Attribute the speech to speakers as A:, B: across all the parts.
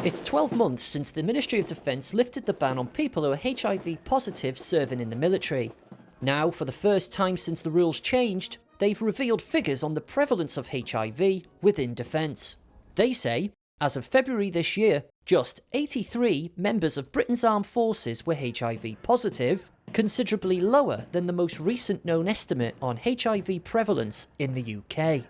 A: It's 12 months since the Ministry of Defence lifted the ban on people who are HIV positive serving in the military. Now, for the first time since the rules changed, they've revealed figures on the prevalence of HIV within Defence. They say, as of February this year, just 83 members of Britain's armed forces were HIV positive, considerably lower than the most recent known estimate on HIV prevalence in the UK.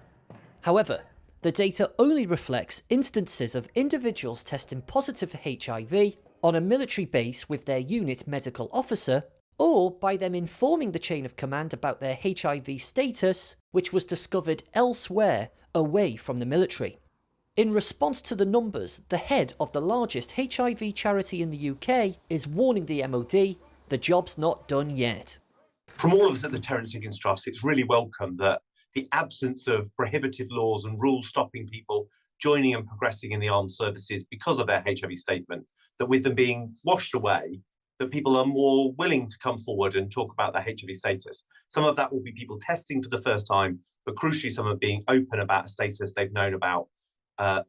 A: However, the data only reflects instances of individuals testing positive for HIV on a military base with their unit medical officer, or by them informing the chain of command about their HIV status, which was discovered elsewhere away from the military. In response to the numbers, the head of the largest HIV charity in the UK is warning the MOD the job's not done yet.
B: From all of us at the Terence Higgins Trust, it's really welcome that the absence of prohibitive laws and rules stopping people joining and progressing in the armed services because of their HIV statement, that with them being washed away, that people are more willing to come forward and talk about their HIV status. Some of that will be people testing for the first time, but crucially, some are being open about a status they've known about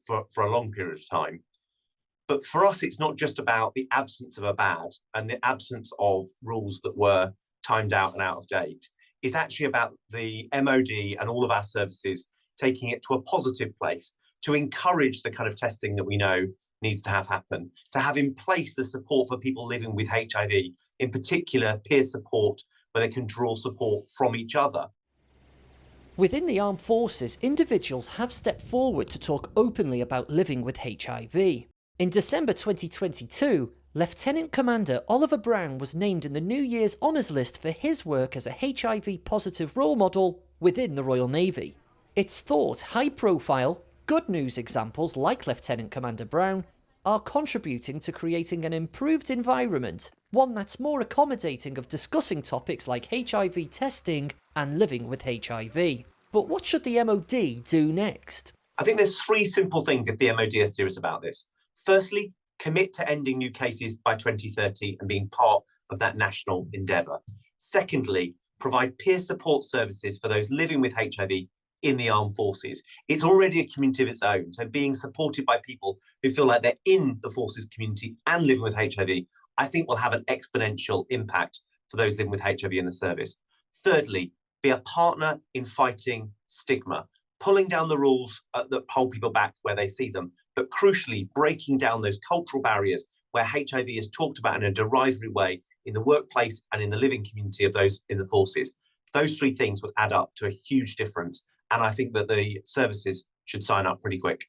B: for a long period of time. But for us, it's not just about the absence of a bad and the absence of rules that were timed out and out of date. It's actually about the MOD and all of our services taking it to a positive place, to encourage the kind of testing that we know needs to have happen, to have in place the support for people living with HIV, in particular peer support, where they can draw support from each other.
A: Within the armed forces, individuals have stepped forward to talk openly about living with HIV. In December 2022, Lieutenant Commander Oliver Brown was named in the New Year's Honours List for his work as a HIV-positive role model within the Royal Navy. It's thought high-profile, good news examples like Lieutenant Commander Brown are contributing to creating an improved environment, one that's more accommodating of discussing topics like HIV testing and living with HIV. But what should the MOD do next?
B: I think there's three simple things if the MOD are serious about this. Firstly, commit to ending new cases by 2030 and being part of that national endeavour. Secondly, provide peer support services for those living with HIV in the armed forces. It's already a community of its own, so being supported by people who feel like they're in the forces community and living with HIV, I think will have an exponential impact for those living with HIV in the service. Thirdly, be a partner in fighting stigma, pulling down the rules that hold people back where they see them, but crucially breaking down those cultural barriers where HIV is talked about in a derisory way in the workplace and in the living community of those in the forces. Those three things would add up to a huge difference, and I think that the services should sign up pretty quick.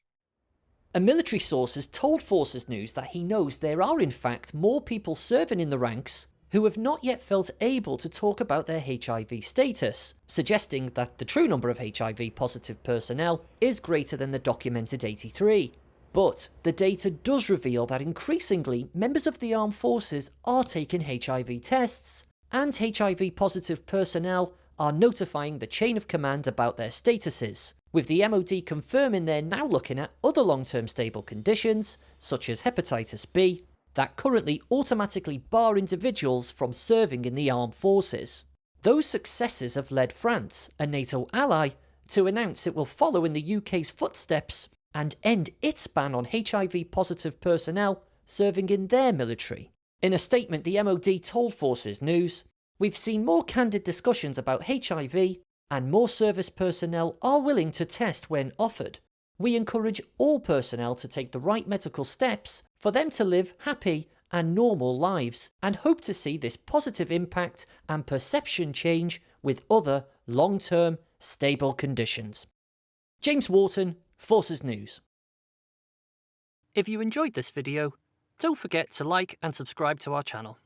A: A military source has told Forces News that he knows there are in fact more people serving in the ranks who have not yet felt able to talk about their HIV status, suggesting that the true number of HIV-positive personnel is greater than the documented 83. But the data does reveal that increasingly members of the armed forces are taking HIV tests, and HIV-positive personnel are notifying the chain of command about their statuses, with the MOD confirming they're now looking at other long-term stable conditions, such as hepatitis B, that currently automatically bar individuals from serving in the armed forces. Those successes have led France, a NATO ally, to announce it will follow in the UK's footsteps and end its ban on HIV-positive personnel serving in their military. In a statement, the MOD told Forces News, "We've seen more candid discussions about HIV, and more service personnel are willing to test when offered. We encourage all personnel to take the right medical steps for them to live happy and normal lives, and hope to see this positive impact and perception change with other long-term stable conditions." James Wharton, Forces News. If you enjoyed this video, don't forget to like and subscribe to our channel.